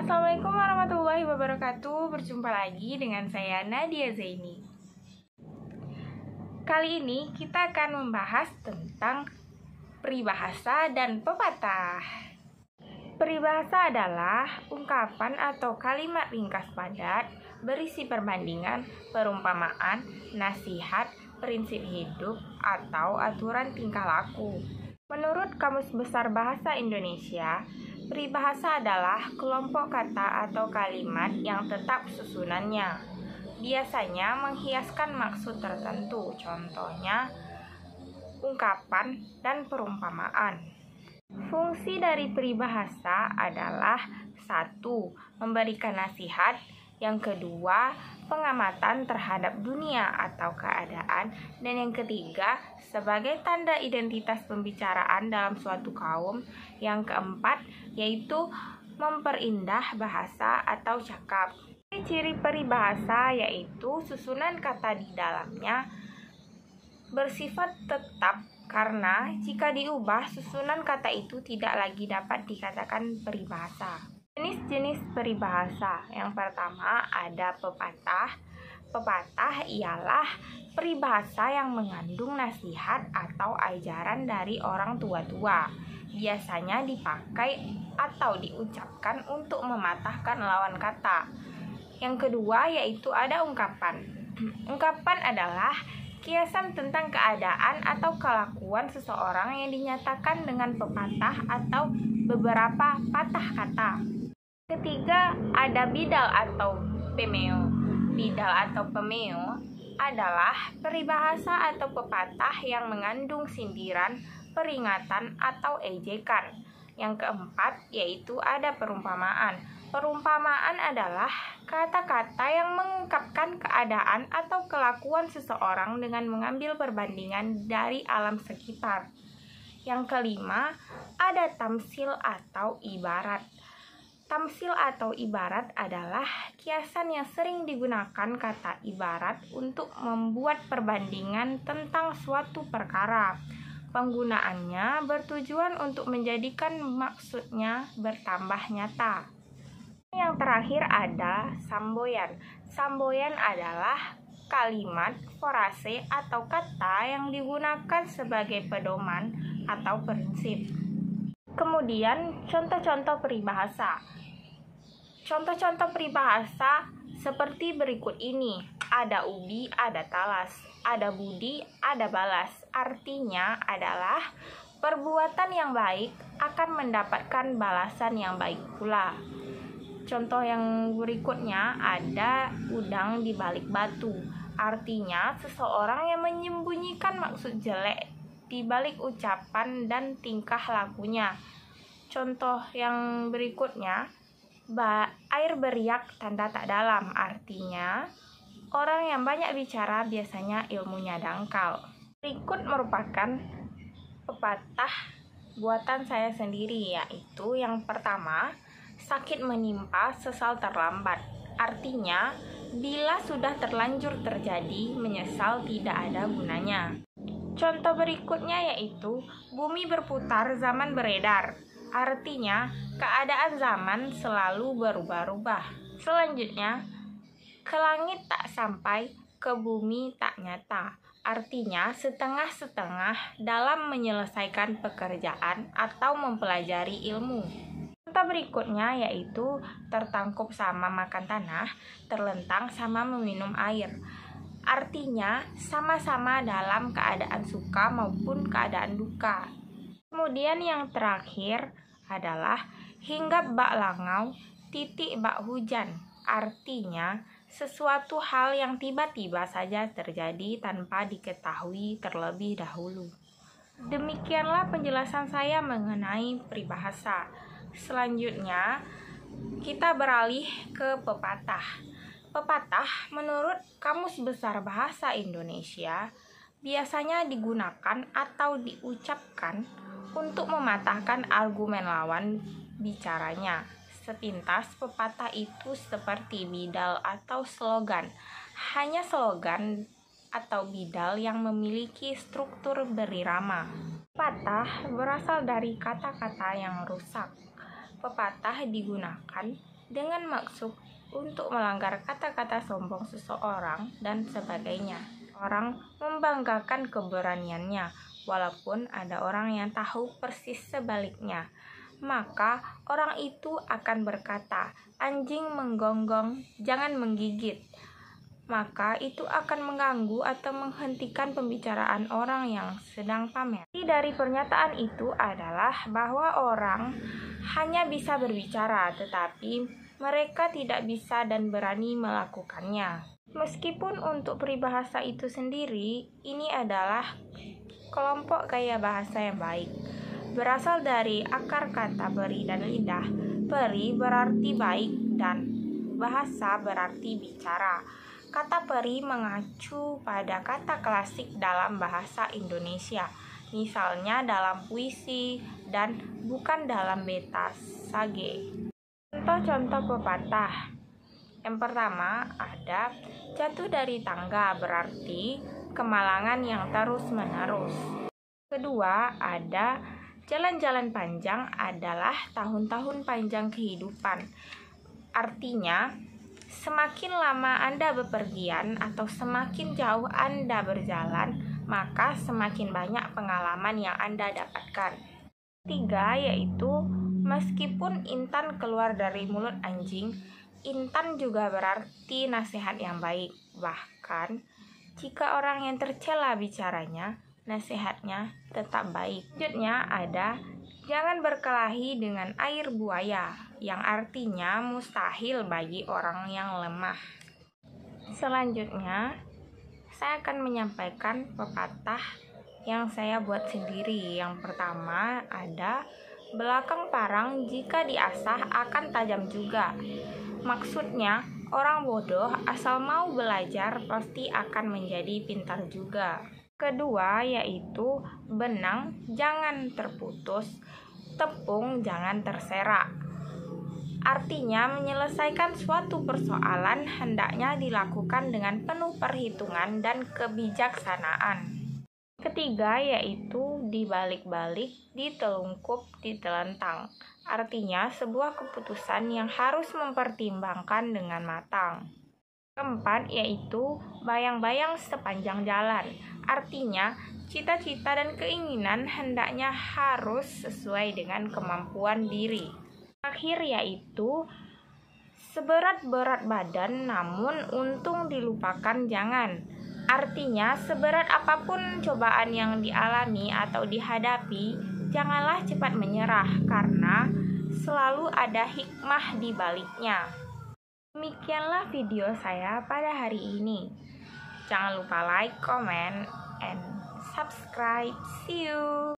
Assalamualaikum warahmatullahi wabarakatuh. Berjumpa lagi dengan saya Nadia Zaini. Kali ini kita akan membahas tentang peribahasa dan pepatah. Peribahasa adalah ungkapan atau kalimat ringkas padat berisi perbandingan, perumpamaan, nasihat, prinsip hidup, atau aturan tingkah laku. Menurut Kamus Besar Bahasa Indonesia, peribahasa adalah kelompok kata atau kalimat yang tetap susunannya. Biasanya menghiaskan maksud tertentu, contohnya ungkapan dan perumpamaan. Fungsi dari peribahasa adalah 1. Memberikan nasihat. Yang kedua, pengamatan terhadap dunia atau keadaan. Dan yang ketiga, sebagai tanda identitas pembicaraan dalam suatu kaum. Yang keempat, yaitu memperindah bahasa atau cakap. Ciri peribahasa yaitu susunan kata di dalamnya bersifat tetap, karena jika diubah, susunan kata itu tidak lagi dapat dikatakan peribahasa. Jenis-jenis peribahasa. Yang pertama ada pepatah. Pepatah ialah peribahasa yang mengandung nasihat atau ajaran dari orang tua-tua. Biasanya dipakai atau diucapkan untuk mematahkan lawan kata. Yang kedua yaitu ada ungkapan. Ungkapan adalah kiasan tentang keadaan atau kelakuan seseorang yang dinyatakan dengan pepatah atau beberapa patah kata. Ketiga, ada bidal atau pemeo. Bidal atau pemeo adalah peribahasa atau pepatah yang mengandung sindiran, peringatan, atau ejekan. Yang keempat, yaitu ada perumpamaan. Perumpamaan adalah kata-kata yang mengungkapkan keadaan atau kelakuan seseorang dengan mengambil perbandingan dari alam sekitar. Yang kelima, ada tamsil atau ibarat. Tamsil atau ibarat adalah kiasan yang sering digunakan kata ibarat untuk membuat perbandingan tentang suatu perkara. Penggunaannya bertujuan untuk menjadikan maksudnya bertambah nyata. Yang terakhir ada samboyan. Samboyan adalah kalimat, frase, atau kata yang digunakan sebagai pedoman atau prinsip. Kemudian contoh-contoh peribahasa. Contoh-contoh peribahasa seperti berikut ini. Ada ubi, ada talas. Ada budi, ada balas. Artinya adalah perbuatan yang baik akan mendapatkan balasan yang baik pula. Contoh yang berikutnya ada udang di balik batu. Artinya seseorang yang menyembunyikan maksud jelek di balik ucapan dan tingkah lakunya. Contoh yang berikutnya, air beriak tanda tak dalam. Artinya orang yang banyak bicara biasanya ilmunya dangkal. Berikut merupakan pepatah buatan saya sendiri, yaitu yang pertama, sakit menimpa sesal terlambat. Artinya bila sudah terlanjur terjadi, menyesal tidak ada gunanya. Contoh berikutnya yaitu bumi berputar, zaman beredar. Artinya keadaan zaman selalu berubah-ubah. Selanjutnya, ke langit tak sampai, ke bumi tak nyata. Artinya setengah-setengah dalam menyelesaikan pekerjaan atau mempelajari ilmu. Contoh berikutnya yaitu tertangkup sama makan tanah, terlentang sama meminum air. Artinya sama-sama dalam keadaan suka maupun keadaan duka. Kemudian yang terakhir adalah hinggap bak langau, titik bak hujan. Artinya sesuatu hal yang tiba-tiba saja terjadi tanpa diketahui terlebih dahulu. Demikianlah penjelasan saya mengenai peribahasa. Selanjutnya kita beralih ke pepatah. Pepatah menurut Kamus Besar Bahasa Indonesia biasanya digunakan atau diucapkan untuk mematahkan argumen lawan bicaranya. Sepintas pepatah itu seperti bidal atau slogan. Hanya slogan atau bidal yang memiliki struktur berirama. Pepatah berasal dari kata-kata yang rusak. Pepatah digunakan dengan maksud untuk melanggar kata-kata sombong seseorang dan sebagainya. Orang membanggakan keberaniannya, walaupun ada orang yang tahu persis sebaliknya. Maka orang itu akan berkata, "Anjing menggonggong, jangan menggigit." Maka itu akan mengganggu atau menghentikan pembicaraan orang yang sedang pamer. Dari pernyataan itu adalah bahwa orang hanya bisa berbicara, tetapi mereka tidak bisa dan berani melakukannya. Meskipun untuk peribahasa itu sendiri, ini adalah kelompok gaya bahasa yang baik. Berasal dari akar kata peri dan lidah. Peri berarti baik dan bahasa berarti bicara. Kata peri mengacu pada kata klasik dalam bahasa Indonesia, misalnya dalam puisi dan bukan dalam beta sage. Contoh-contoh pepatah. Yang pertama ada jatuh dari tangga berarti kemalangan yang terus-menerus. Kedua ada jalan-jalan panjang adalah tahun-tahun panjang kehidupan. Artinya semakin lama Anda bepergian atau semakin jauh Anda berjalan, maka semakin banyak pengalaman yang Anda dapatkan. Ketiga yaitu meskipun intan keluar dari mulut anjing, intan juga berarti nasihat yang baik. Bahkan jika orang yang tercela bicaranya, nasihatnya tetap baik. Selanjutnya ada jangan berkelahi dengan air buaya, yang artinya mustahil bagi orang yang lemah. Selanjutnya, saya akan menyampaikan pepatah yang saya buat sendiri. Yang pertama ada belakang parang jika diasah akan tajam juga. Maksudnya, orang bodoh asal mau belajar pasti akan menjadi pintar juga. Kedua yaitu benang jangan terputus, tepung jangan terserak. Artinya menyelesaikan suatu persoalan hendaknya dilakukan dengan penuh perhitungan dan kebijaksanaan. Ketiga yaitu dibalik-balik, ditelungkup, ditelentang. Artinya sebuah keputusan yang harus mempertimbangkan dengan matang. Keempat yaitu bayang-bayang sepanjang jalan. Artinya cita-cita dan keinginan hendaknya harus sesuai dengan kemampuan diri. Akhir yaitu seberat-berat badan namun untung dilupakan jangan. Artinya seberat apapun cobaan yang dialami atau dihadapi, janganlah cepat menyerah karena selalu ada hikmah di baliknya. Demikianlah video saya pada hari ini. Jangan lupa like, comment, and subscribe. See you!